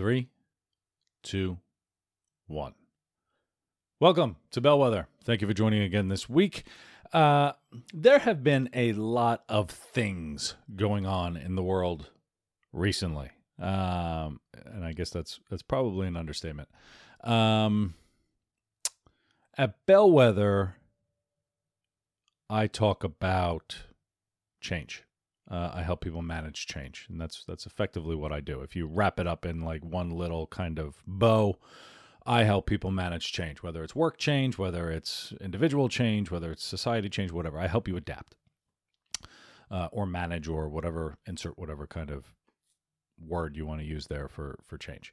Three, two, one. Welcome to Bellwether. Thank you for joining again this week. There have been a lot of things going on in the world recently, and I guess that's probably an understatement. At Bellwether, I talk about change. I help people manage change, and that's effectively what I do. If you wrap it up in like one little kind of bow, I help people manage change, whether it's work change, whether it's individual change, whether it's society change, whatever. I help you adapt or manage or whatever, insert whatever kind of word you want to use there for change.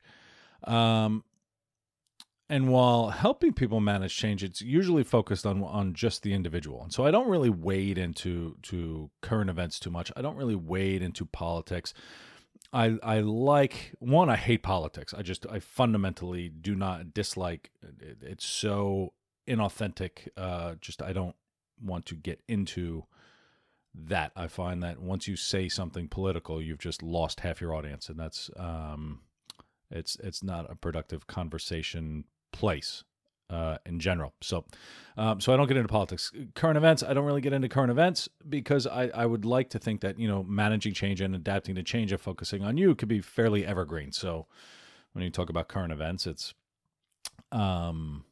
And while helping people manage change, it's usually focused on just the individual. And so I don't really wade into current events too much. I don't really wade into politics. I hate politics. I fundamentally do not dislike it. It's so inauthentic. I don't want to get into that. I find that once you say something political, you've just lost half your audience, and that's it's not a productive conversation place in general. So I don't get into politics. Current events, I don't really get into current events because I would like to think that, managing change and adapting to change and focusing on you could be fairly evergreen. So when you talk about current events, I don't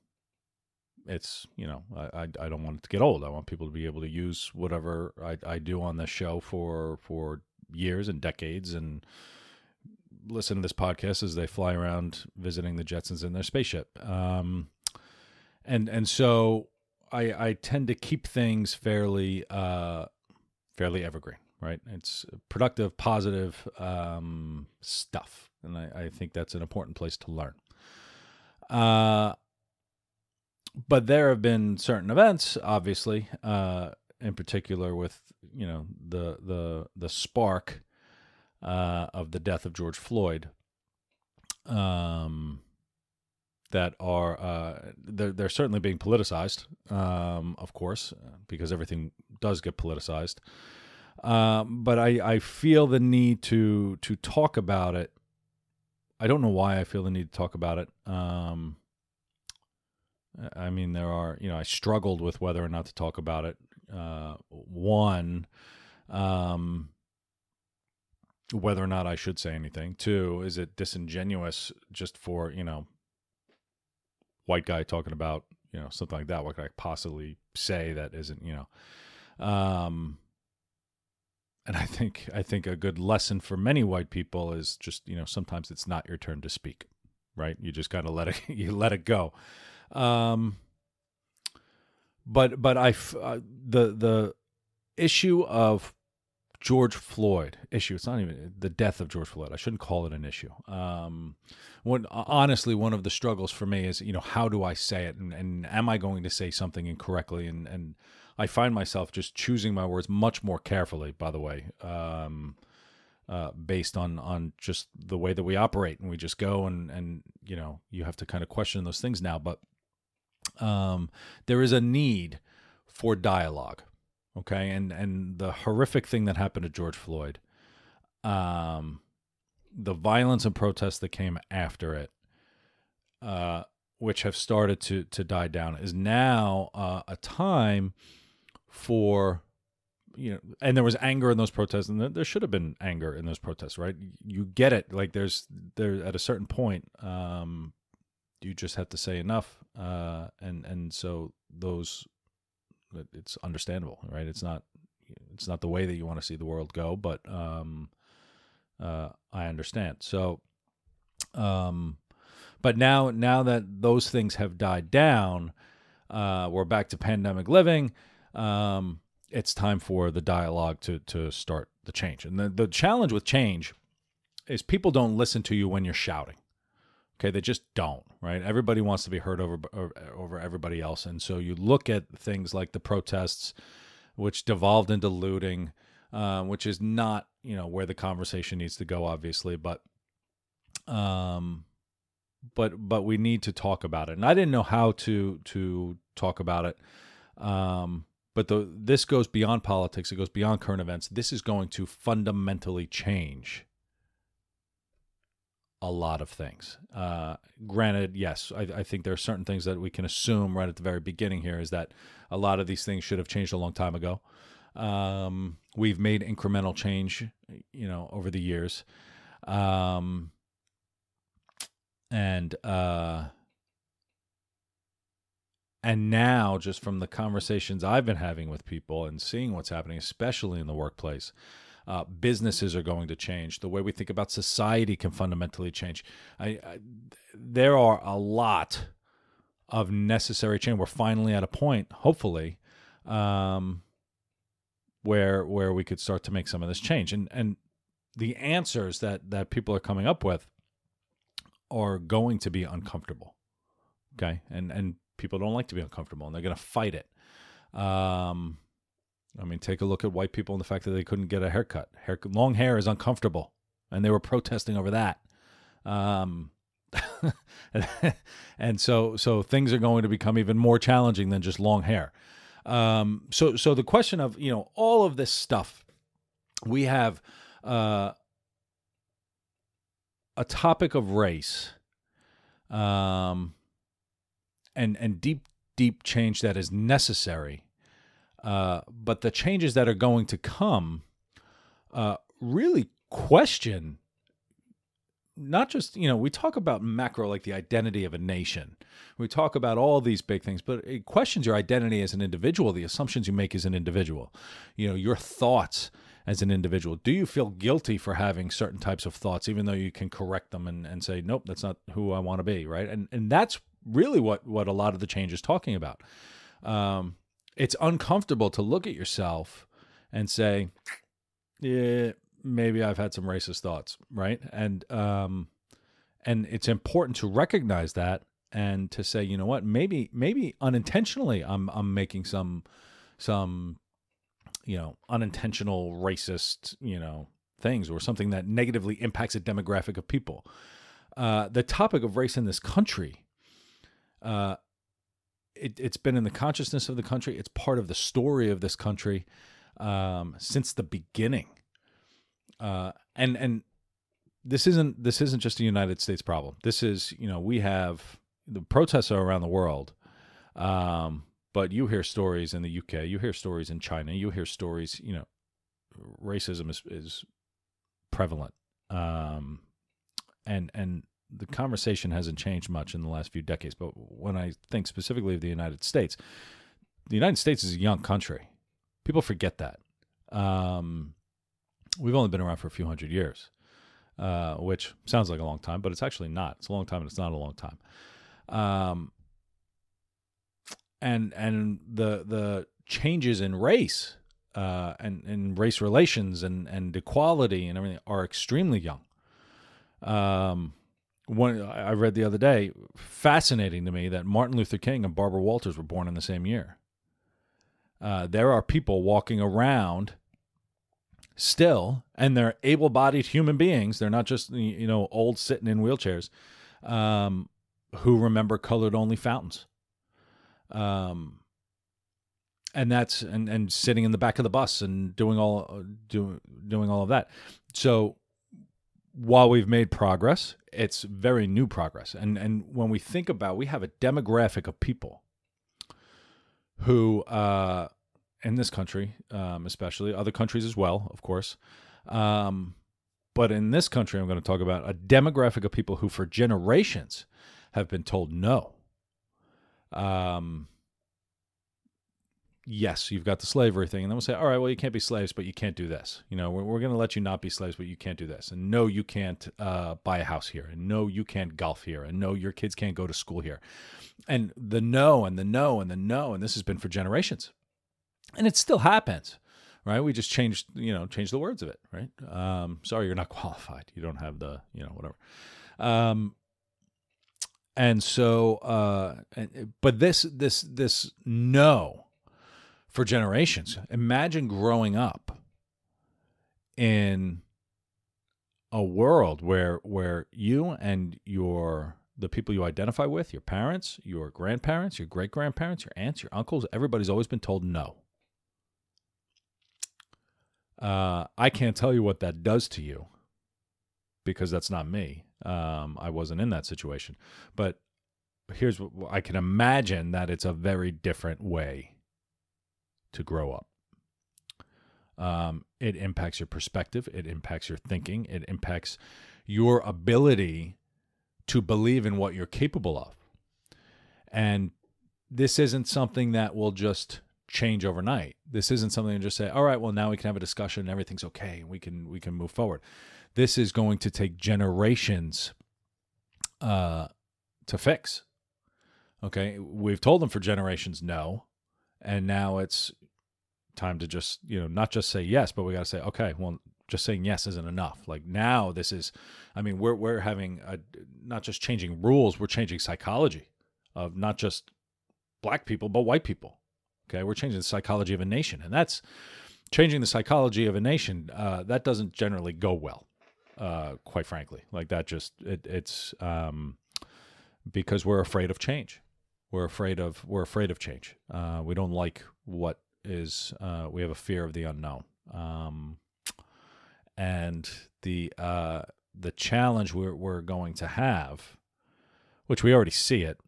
want it to get old. I want people to be able to use whatever I do on this show for years and decades and listen to this podcast as they fly around visiting the Jetsons in their spaceship. And so I tend to keep things fairly evergreen, right? It's productive, positive stuff. And I think that's an important place to learn. But there have been certain events, obviously, in particular with, the spark of the death of George Floyd, that are they're certainly being politicized, of course, because everything does get politicized. But I feel the need to talk about it. I don't know why I feel the need to talk about it. I mean, I struggled with whether or not to talk about it. One, whether or not I should say anything. Two, is it disingenuous just for, white guy talking about, something like that? What could I possibly say that isn't, and I think a good lesson for many white people is just, sometimes it's not your turn to speak, right? You just kind of let it go. But the issue of George Floyd it's not even the death of George Floyd. I shouldn't call it an issue. Honestly, one of the struggles for me is, how do I say it? And am I going to say something incorrectly? And I find myself just choosing my words much more carefully, by the way, based on just the way that we operate. And we just go and you have to kind of question those things now. But there is a need for dialogue. Okay, and the horrific thing that happened to George Floyd, the violence and protests that came after it, which have started to die down, is now a time for, and there was anger in those protests, and there should have been anger in those protests, right? You get it. Like there at a certain point, you just have to say enough, and so those. It's understandable, right? It's not the way that you want to see the world go, but I understand. So, but now that those things have died down, we're back to pandemic living. It's time for the dialogue to start the change. And the challenge with change is people don't listen to you when you're shouting. Okay, they just don't, right? Everybody wants to be heard over everybody else. And so you look at things like the protests, which devolved into looting, which is not, where the conversation needs to go, obviously, but we need to talk about it. And I didn't know how to talk about it. But this goes beyond politics. It goes beyond current events. This is going to fundamentally change a lot of things. Granted, yes, I think there are certain things that we can assume right at the very beginning here is that a lot of these things should have changed a long time ago. We've made incremental change, over the years. And now, just from the conversations I've been having with people and seeing what's happening, especially in the workplace, businesses are going to change. The way we think about society can fundamentally change. There are a lot of necessary change. We're finally at a point, hopefully, where we could start to make some of this change. And the answers that people are coming up with are going to be uncomfortable. Okay, and people don't like to be uncomfortable, and they're going to fight it. Take a look at white people and the fact that they couldn't get a haircut. Long hair is uncomfortable, and they were protesting over that. And so things are going to become even more challenging than just long hair. So the question of, all of this stuff, we have a topic of race, and deep change that is necessary. But the changes that are going to come really question not just, we talk about macro, like the identity of a nation. We talk about all these big things, but it questions your identity as an individual, the assumptions you make as an individual, your thoughts as an individual. Do you feel guilty for having certain types of thoughts, even though you can correct them and say, nope, that's not who I want to be, right? And that's really what a lot of the change is talking about. It's uncomfortable to look at yourself and say, yeah, maybe I've had some racist thoughts, right? And it's important to recognize that and to say, you know what, maybe unintentionally I'm making some unintentional racist things, or something that negatively impacts a demographic of people. The topic of race in this country, it's been in the consciousness of the country. It's part of the story of this country since the beginning. And this isn't just a United States problem. This is, we have the protests are around the world. But you hear stories in the UK, you hear stories in China, you hear stories, racism is prevalent. And the conversation hasn't changed much in the last few decades. But when I think specifically of the United States is a young country. People forget that. We've only been around for a few hundred years, which sounds like a long time, but it's actually not. It's a long time, and it's not a long time. And the changes in race, and race relations and equality and everything are extremely young. One I read the other day, fascinating to me, that Martin Luther King and Barbara Walters were born in the same year. There are people walking around still, and they're able-bodied human beings. They're not just, old sitting in wheelchairs, who remember colored-only fountains. And that's and sitting in the back of the bus and doing all of that. So while we've made progress, it's very new progress. And when we think about, we have a demographic of people who, in this country, especially, other countries as well, of course. But in this country, I'm going to talk about a demographic of people who for generations have been told no. Yes, you've got the slavery thing. And then we'll say, all right, well, you can't be slaves, but you can't do this. We're going to let you not be slaves, but you can't do this. And no, you can't buy a house here. And no, you can't golf here. And no, your kids can't go to school here. And the no and the no and the no. And this has been for generations. And it still happens, right? We just changed the words of it, right? Sorry, you're not qualified. You don't have the, whatever. And so, but this no for generations. Imagine growing up in a world where you and the people you identify with, your parents, your grandparents, your great-grandparents, your aunts, your uncles, everybody's always been told no. I can't tell you what that does to you, because that's not me. I wasn't in that situation, but here's what I can imagine, that it's a very different way to grow up. It impacts your perspective. It impacts your thinking. It impacts your ability to believe in what you're capable of. And this isn't something that will just change overnight. This isn't something to just say, all right, well, now we can have a discussion and everything's okay and we can move forward. This is going to take generations to fix. Okay, we've told them for generations no, and now it's time to just, not just say yes, but we got to say, okay, well, just saying yes isn't enough. Like now this is, we're having not just changing rules, we're changing psychology of not just black people, but white people. Okay, we're changing the psychology of a nation, and that's changing the psychology of a nation. That doesn't generally go well, quite frankly. Like that it's because we're afraid of change. We're afraid of change. We don't like what is. We have a fear of the unknown. And the challenge we're going to have, which we already see it,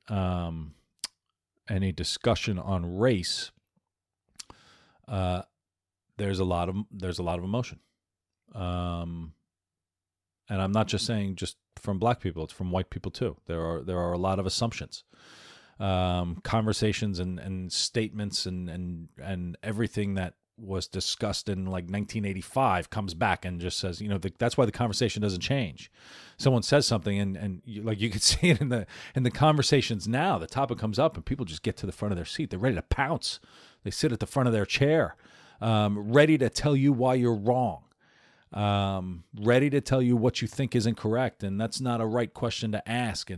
any discussion on race, there's a lot of emotion, and I'm not just saying just from black people; it's from white people too. There are a lot of assumptions, conversations, and statements, and everything that was discussed in like 1985 comes back and just says, that's why the conversation doesn't change. Someone says something and you can see it in the conversations now. The topic comes up and people just get to the front of their seat. They're ready to pounce. They sit at the front of their chair, ready to tell you why you're wrong, ready to tell you what you think isn't correct, and that's not a right question to ask.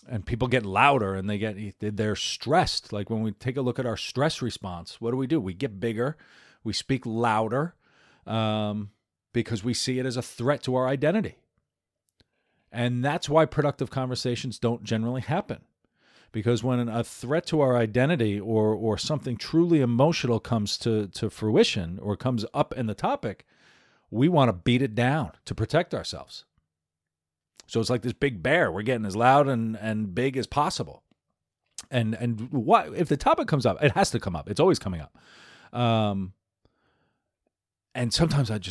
And people get louder and they're stressed. Like when we take a look at our stress response, what do? We get bigger, we speak louder, because we see it as a threat to our identity. And that's why productive conversations don't generally happen. Because when a threat to our identity or something truly emotional comes to fruition or comes up in the topic, we want to beat it down to protect ourselves. So it's like this big bear. We're getting as loud and big as possible. And what if the topic comes up? It has to come up. It's always coming up. And sometimes I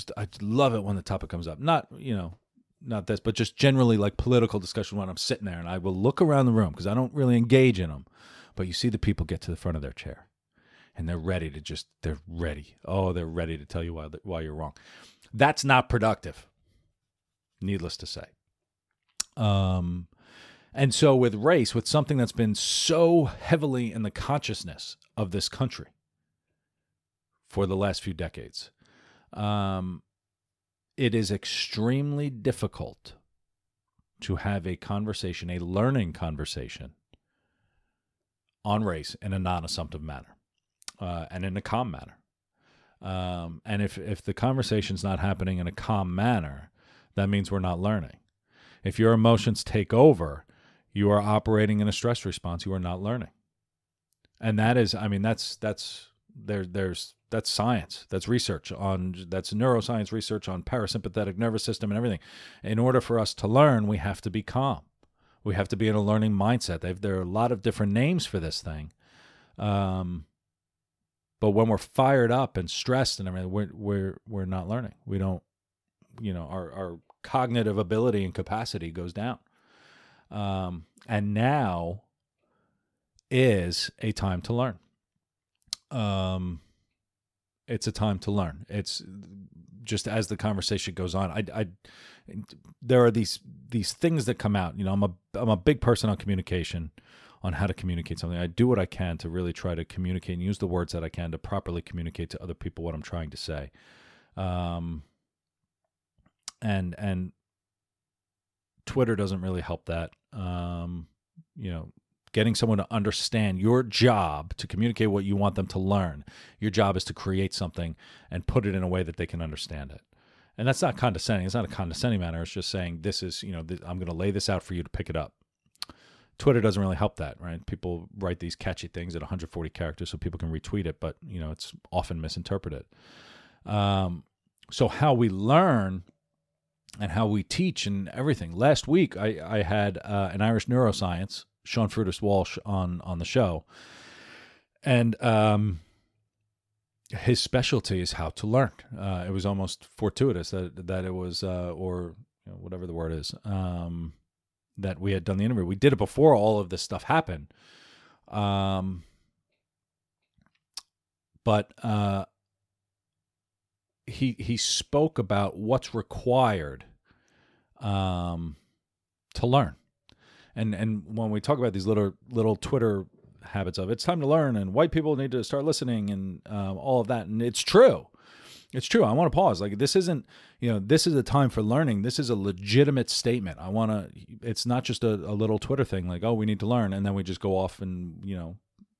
love it when the topic comes up. Not this, but just generally like political discussion when I'm sitting there, and I will look around the room because I don't really engage in them. But you see the people get to the front of their chair, and they're ready to they're ready. Oh, they're ready to tell you why you're wrong. That's not productive, needless to say. And so with race, with something that's been so heavily in the consciousness of this country for the last few decades, it is extremely difficult to have a conversation, a learning conversation on race in a non-assumptive manner, and in a calm manner. And if the conversation's not happening in a calm manner, that means we're not learning. If your emotions take over, you are operating in a stress response. You are not learning, and that is, that's science. That's research that's neuroscience research on parasympathetic nervous system and everything. In order for us to learn, we have to be calm. We have to be in a learning mindset. There are a lot of different names for this thing, but when we're fired up and stressed and everything, we're not learning. We don't, our cognitive ability and capacity goes down. And now is a time to learn. It's a time to learn. It's just as the conversation goes on. There are these things that come out. I'm a big person on communication, on how to communicate something. I do what I can to really try to communicate and use the words that I can to properly communicate to other people what I'm trying to say. And Twitter doesn't really help that. Getting someone to understand your job to communicate what you want them to learn. Your job is to create something and put it in a way that they can understand it. And that's not condescending. It's not a condescending manner. It's just saying, this is, I'm going to lay this out for you to pick it up. Twitter doesn't really help that, right? People write these catchy things at 140 characters so people can retweet it, but, it's often misinterpreted. So how we learn and how we teach and everything. Last week, I had an Irish neuroscience, Sean Frutis Walsh, on the show, and his specialty is how to learn. It was almost fortuitous that it was, or whatever the word is, that we had done the interview. We did it before all of this stuff happened, but he spoke about what's required to learn. And when we talk about these little Twitter habits of it's time to learn and white people need to start listening and all of that, and it's true. It's true. I want to pause. Like, this isn't, this is a time for learning. This is a legitimate statement. It's not just a little Twitter thing like, oh, we need to learn, and then we just go off and,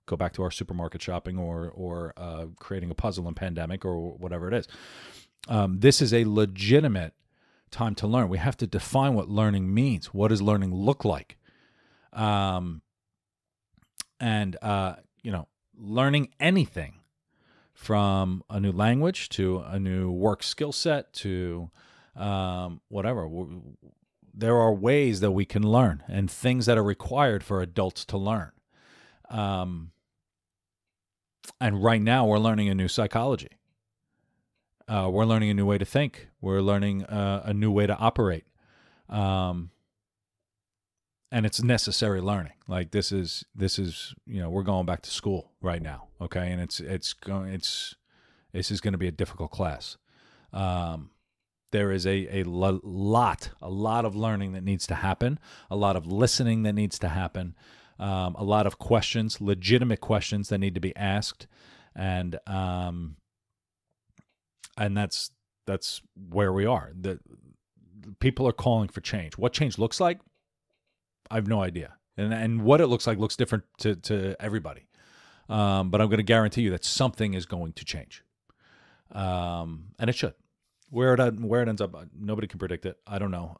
go back to our supermarket shopping or creating a puzzle in pandemic or whatever it is. This is a legitimate time to learn. We have to define what learning means. What does learning look like? Learning anything from a new language to a new work skill set to whatever. There are ways that we can learn and things that are required for adults to learn. And right now we're learning a new psychology. We're learning a new way to think. We're learning a new way to operate. And it's necessary learning. Like this is we're going back to school right now, okay? And this is going to be a difficult class. There is a lot of learning that needs to happen, a lot of listening that needs to happen, a lot of questions, legitimate questions that need to be asked, and that's where we are. The people are calling for change. What change looks like, I have no idea. And what it looks like looks different to everybody. But I'm going to guarantee you that something is going to change. And it should. Where it ends up, nobody can predict it. I don't know.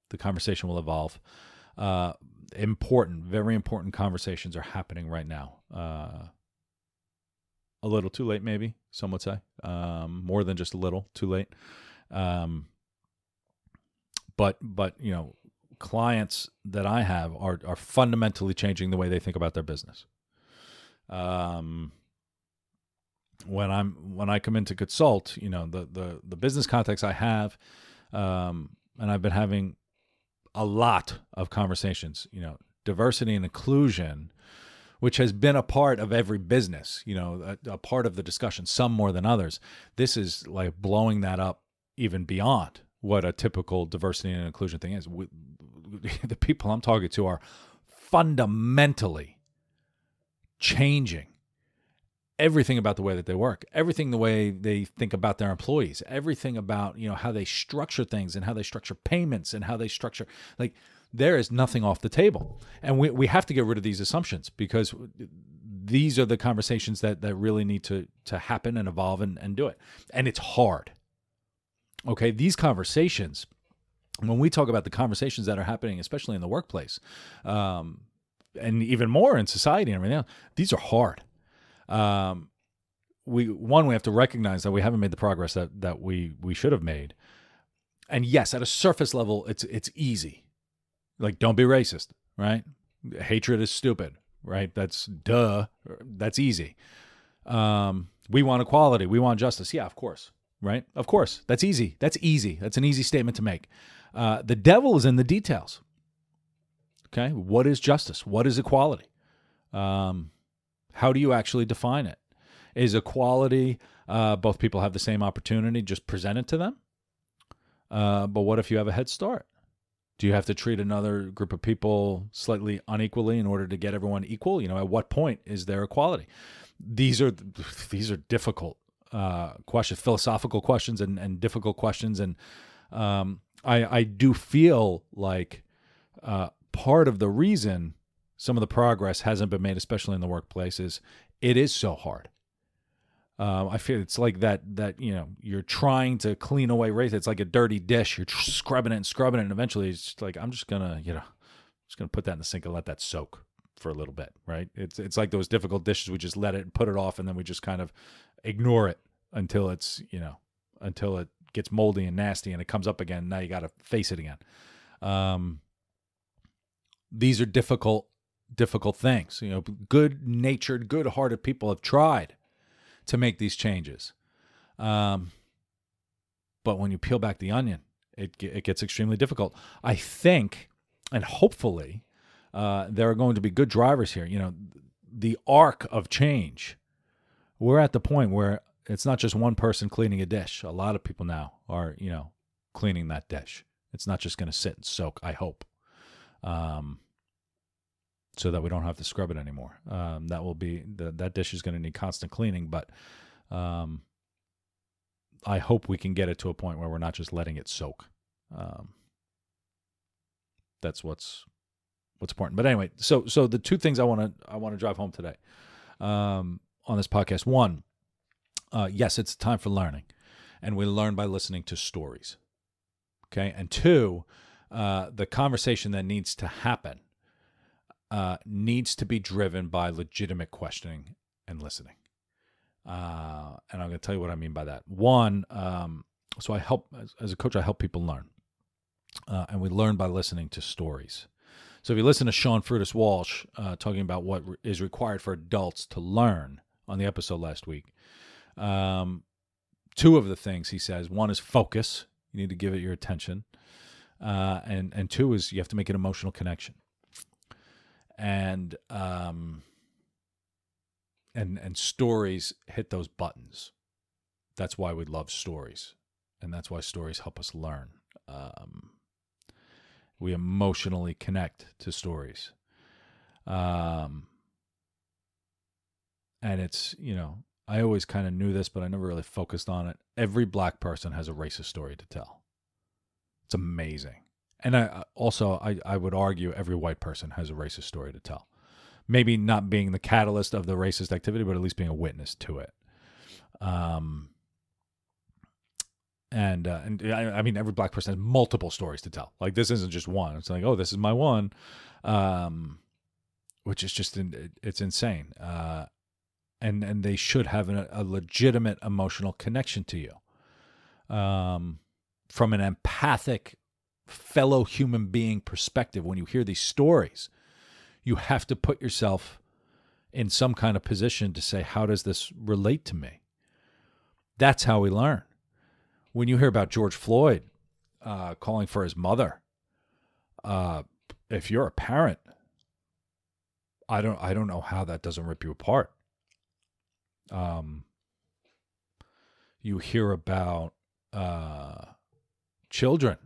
The conversation will evolve. Very important conversations are happening right now. A little too late, maybe, some would say. More than just a little too late. But clients that I have are fundamentally changing the way they think about their business. When I come in to consult, the business context I have, and I've been having a lot of conversations, diversity and inclusion, which has been a part of every business, a part of the discussion, some more than others. This is like blowing that up even beyond what a typical diversity and inclusion thing is. The people I'm talking to are fundamentally changing everything about the way that they work, everything the way they think about their employees, everything about, how they structure things and how they structure payments and how they structure, like, there is nothing off the table. And we have to get rid of these assumptions because these are the conversations that really need to happen and evolve and do it. And it's hard. Okay, these conversations, when we talk about the conversations that are happening, especially in the workplace, and even more in society and everything else, these are hard. We have to recognize that we haven't made the progress that we should have made. And yes, at a surface level, it's easy. Like, don't be racist, right? Hatred is stupid, right? That's easy. We want equality. We want justice. Yeah, of course. Right? Of course. That's easy. That's an easy statement to make. The devil is in the details. Okay? What is justice? What is equality? How do you actually define it? Is equality both people have the same opportunity, just present it to them? But what if you have a head start? Do you have to treat another group of people slightly unequally in order to get everyone equal? At what point is there equality? These are difficult questions, philosophical questions and difficult questions. And I do feel like part of the reason some of the progress hasn't been made, especially in the workplace, is it is so hard. I feel it's like that you're trying to clean away race. It's like a dirty dish. You're scrubbing it, and eventually it's just like, I'm just gonna put that in the sink and let that soak for a little bit, right? It's like those difficult dishes. We just let it, put it off, and then we just kind of ignore it until it gets moldy and nasty and it comes up again. Now you got to face it again. These are difficult things. Good-natured, good-hearted people have tried to make these changes. But when you peel back the onion, it gets extremely difficult. I think, and hopefully, there are going to be good drivers here. The arc of change. We're at the point where it's not just one person cleaning a dish. A lot of people now are, cleaning that dish. It's not just going to sit and soak, I hope. So that we don't have to scrub it anymore. That will be that dish is going to need constant cleaning, but I hope we can get it to a point where we're not just letting it soak. That's what's important. But anyway, so the two things I want to drive home today on this podcast. One, yes, it's time for learning, and we learn by listening to stories. Okay, and two, the conversation that needs to happen needs to be driven by legitimate questioning and listening. And I'm going to tell you what I mean by that. One, so I help, as a coach, I help people learn. And we learn by listening to stories. So if you listen to Sean Frutis Walsh talking about what is required for adults to learn on the episode last week, two of the things he says, one is focus. You need to give it your attention. And two is you have to make an emotional connection. And stories hit those buttons. That's why we love stories, and that's why stories help us learn. We emotionally connect to stories, and it's I always kind of knew this, but I never really focused on it. Every black person has a racist story to tell. It's amazing. And I would argue every white person has a racist story to tell. Maybe not being the catalyst of the racist activity, but at least being a witness to it. And I mean, every black person has multiple stories to tell. Like, this isn't just one. It's like, oh, this is my one, which is just, it's insane. And they should have a legitimate emotional connection to you. From an empathic fellow human being perspective, when you hear these stories, you have to put yourself in some kind of position to say, how does this relate to me? That's how we learn. When you hear about George Floyd calling for his mother, if you're a parent, I don't know how that doesn't rip you apart. You hear about children.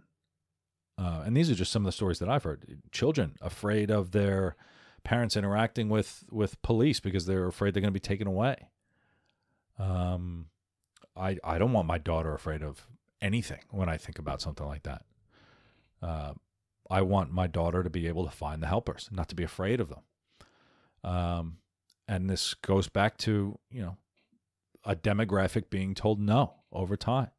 And these are just some of the stories that I've heard. Children afraid of their parents interacting with police because they're afraid they're going to be taken away. I don't want my daughter afraid of anything when I think about something like that. I want my daughter to be able to find the helpers, not to be afraid of them. And this goes back to, a demographic being told no over time.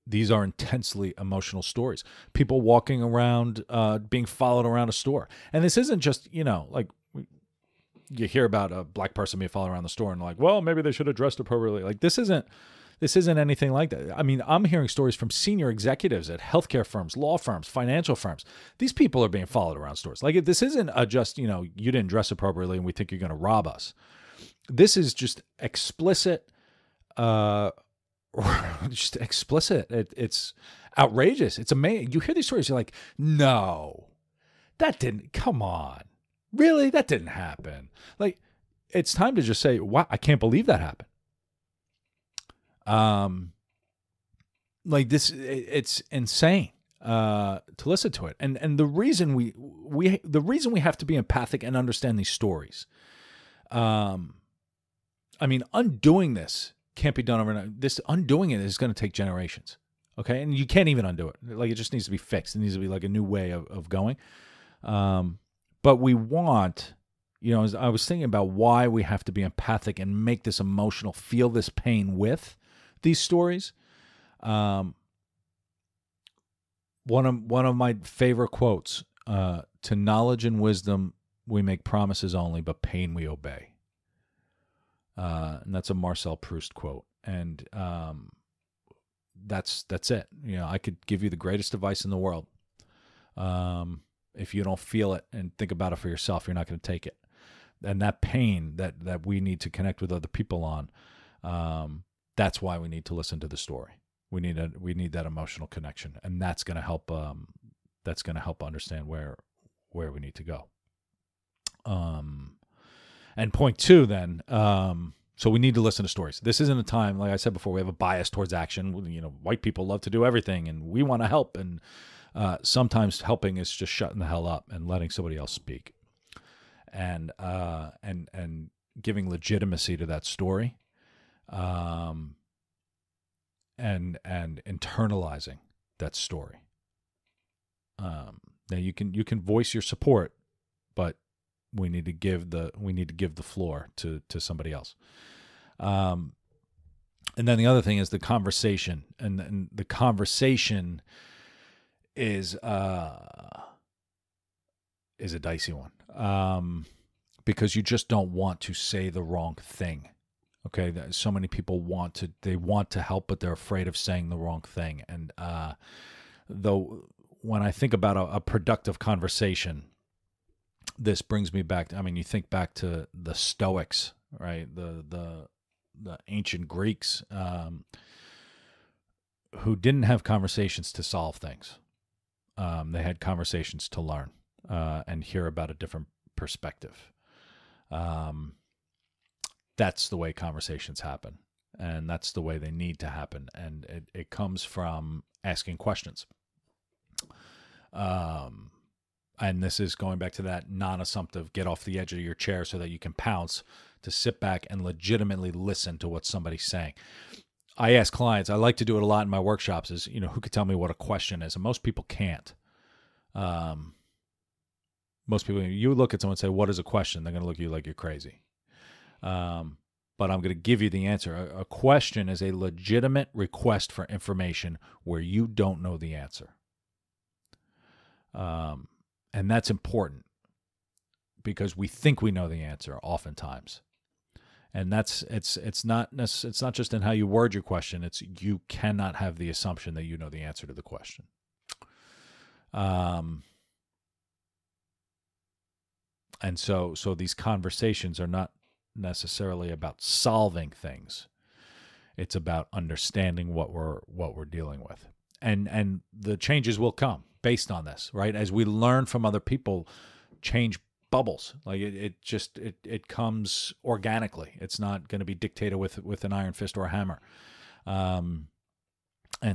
These are intensely emotional stories. People walking around, being followed around a store. And this isn't just, like you hear about a black person being followed around the store and like, well, maybe they should have dressed appropriately. Like, this isn't anything like that. I mean, I'm hearing stories from senior executives at healthcare firms, law firms, financial firms. These people are being followed around stores. Like, this isn't just, you didn't dress appropriately and we think you're going to rob us. This is just explicit, just explicit. It's outrageous. It's amazing. You hear these stories, you're like, no, that didn't, come on. Really? That didn't happen. Like, it's time to just say, wow, I can't believe that happened. Like this, it's insane, to listen to it. And the reason we have to be empathic and understand these stories. I mean, undoing this can't be done overnight. Undoing it is going to take generations. Okay. And you can't even undo it. Like, it just needs to be fixed. It needs to be like a new way of going. But we want, as I was thinking about why we have to be empathic and make this emotional, feel this pain with these stories. One of my favorite quotes, to knowledge and wisdom, we make promises only, but pain we obey. And that's a Marcel Proust quote. And that's it. I could give you the greatest advice in the world. If you don't feel it and think about it for yourself, you're not going to take it. And that pain that we need to connect with other people on, that's why we need to listen to the story. We need that emotional connection, and that's going to help. That's going to help understand where we need to go. And point two, then. So we need to listen to stories. This isn't a time, like I said before, we have a bias towards action. White people love to do everything, and we want to help. And sometimes helping is just shutting the hell up and letting somebody else speak, and giving legitimacy to that story, and internalizing that story. Now you can voice your support, but we need to give the floor to somebody else. And then the other thing is the conversation, and the conversation is a dicey one, because you just don't want to say the wrong thing. Okay, so many people want to help, but they're afraid of saying the wrong thing. And though when I think about a productive conversation, this brings me back. You think back to the Stoics, right? The ancient Greeks, who didn't have conversations to solve things. They had conversations to learn and hear about a different perspective. That's the way conversations happen, and that's the way they need to happen. And it comes from asking questions. And this is going back to that non-assumptive, get off the edge of your chair so that you can pounce, to sit back and legitimately listen to what somebody's saying. I ask clients, I like to do it a lot in my workshops, is, who could tell me what a question is? And most people can't. Most people, you look at someone and say, what is a question? They're going to look at you like you're crazy. But I'm going to give you the answer. A question is a legitimate request for information where you don't know the answer. And that's important, because we think we know the answer oftentimes. And it's not just in how you word your question. It's, you cannot have the assumption that you know the answer to the question. And so these conversations are not necessarily about solving things. It's about understanding what we're dealing with. And the changes will come based on this, right? As we learn from other people, change bubbles. Like it comes organically. It's not going to be dictated with an iron fist or a hammer. And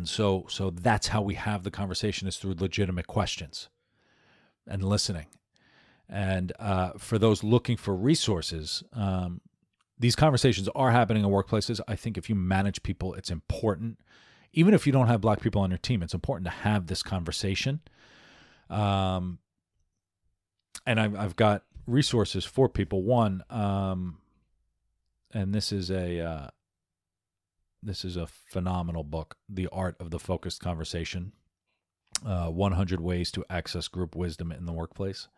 so that's how we have the conversation, is through legitimate questions and listening. And for those looking for resources, these conversations are happening in workplaces. I think if you manage people, it's important. Even if you don't have Black people on your team, it's important to have this conversation. And I've got resources for people. One, and this is a phenomenal book, The Art of the Focused Conversation, 100 Ways to Access Group Wisdom in the Workplace.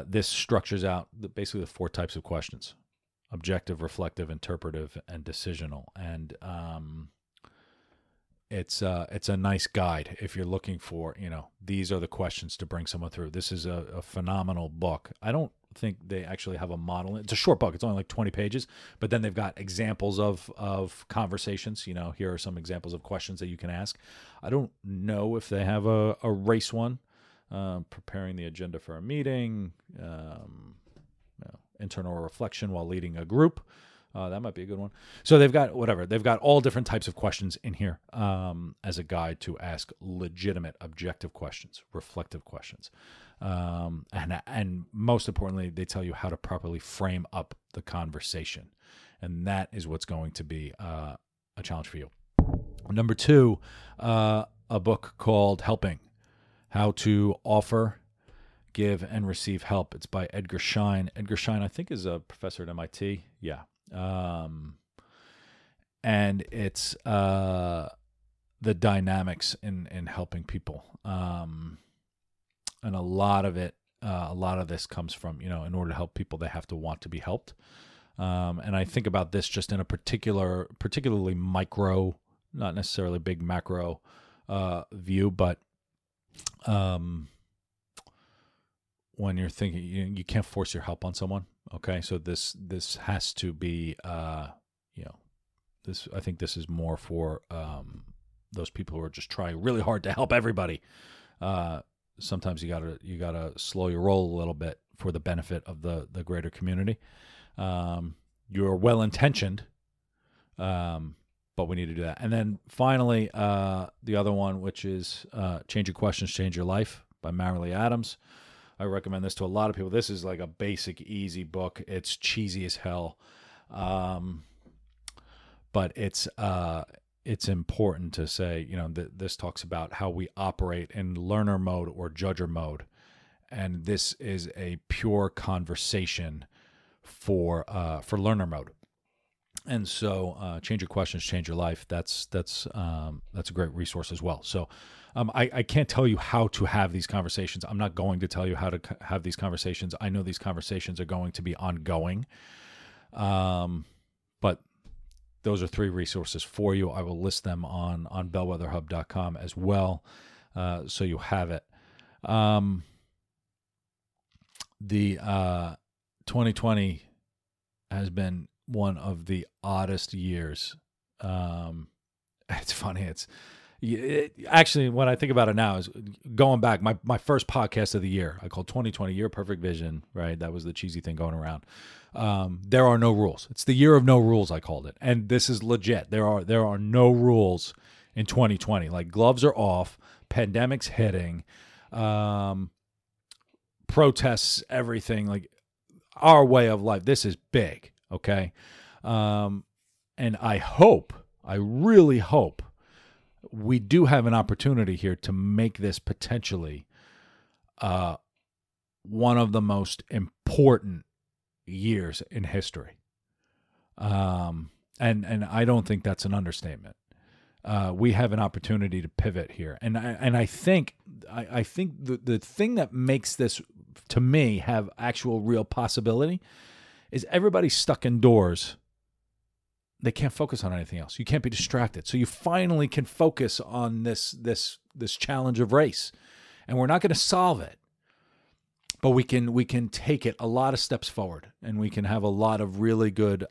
This structures out basically the 4 types of questions: objective, reflective, interpretive, and decisional. And it's a nice guide if you're looking for, these are the questions to bring someone through. This is a phenomenal book. I don't think they actually have a model. It's a short book. It's only like 20 pages, but then they've got examples of conversations. Here are some examples of questions that you can ask. I don't know if they have a race one. Preparing the agenda for a meeting, internal reflection while leading a group. That might be a good one. So they've got all different types of questions in here as a guide to ask legitimate, objective questions, reflective questions. And most importantly, they tell you how to properly frame up the conversation. And that is what's going to be a challenge for you. Number 2, a book called Helping: How to Offer, Give, and Receive Help. It's by Edgar Schein. Edgar Schein, I think, is a professor at MIT. Yeah. And it's the dynamics in helping people. And a lot of this comes from, in order to help people, they have to want to be helped. And I think about this just in a particularly micro, not necessarily big macro view, but when you're thinking, you can't force your help on someone. Okay, so this has to be, this. I think this is more for those people who are just trying really hard to help everybody. Sometimes you gotta slow your roll a little bit for the benefit of the greater community. You're well intentioned, but we need to do that. And then finally, the other one, which is Change Your Questions, Change Your Life by Marilee Adams. I recommend this to a lot of people. This is like a basic, easy book. It's cheesy as hell, but it's important to say, this talks about how we operate in learner mode or judger mode, and this is a pure conversation for learner mode. And so, Change Your Questions, Change Your Life. That's a great resource as well. So, I can't tell you how to have these conversations. I'm not going to tell you how to have these conversations. I know these conversations are going to be ongoing. But those are 3 resources for you. I will list them on bellwetherhub.com as well, so you have it. The 2020 has been one of the oddest years. It's funny. Actually, when I think about it now, is going back, my first podcast of the year, I called 2020 Year Perfect Vision, right? That was the cheesy thing going around. There are no rules. It's the year of no rules, I called it. And this is legit. There are no rules in 2020. Like, gloves are off, pandemic's hitting, protests, everything, like our way of life. This is big, okay? And I really hope we do have an opportunity here to make this potentially one of the most important years in history. And I don't think that's an understatement. We have an opportunity to pivot here. And I think the thing that makes this, to me, have actual real possibility is everybody's stuck indoors. They can't focus on anything else. You can't be distracted. So you finally can focus on this challenge of race. And we're not going to solve it, but we can take it a lot of steps forward, and we can have a lot of really good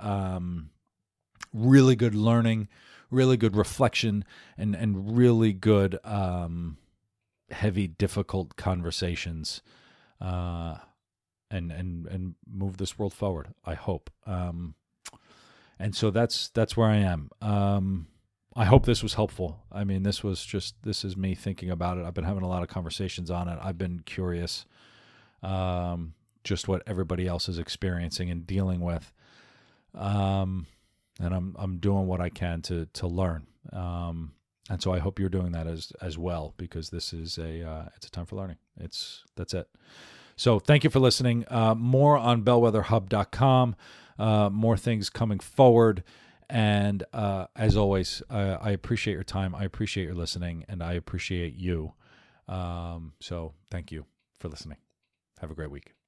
learning, really good reflection, and really good heavy, difficult conversations, and move this world forward, I hope. And so that's where I am. I hope this was helpful. I mean, this is me thinking about it. I've been having a lot of conversations on it. I've been curious, just what everybody else is experiencing and dealing with. And I'm doing what I can to learn. And so I hope you're doing that as well, because this is it's a time for learning. That's it. So thank you for listening. More on bellwetherhub.com. More things coming forward. And as always, I appreciate your time. I appreciate your listening, and I appreciate you. So thank you for listening. Have a great week.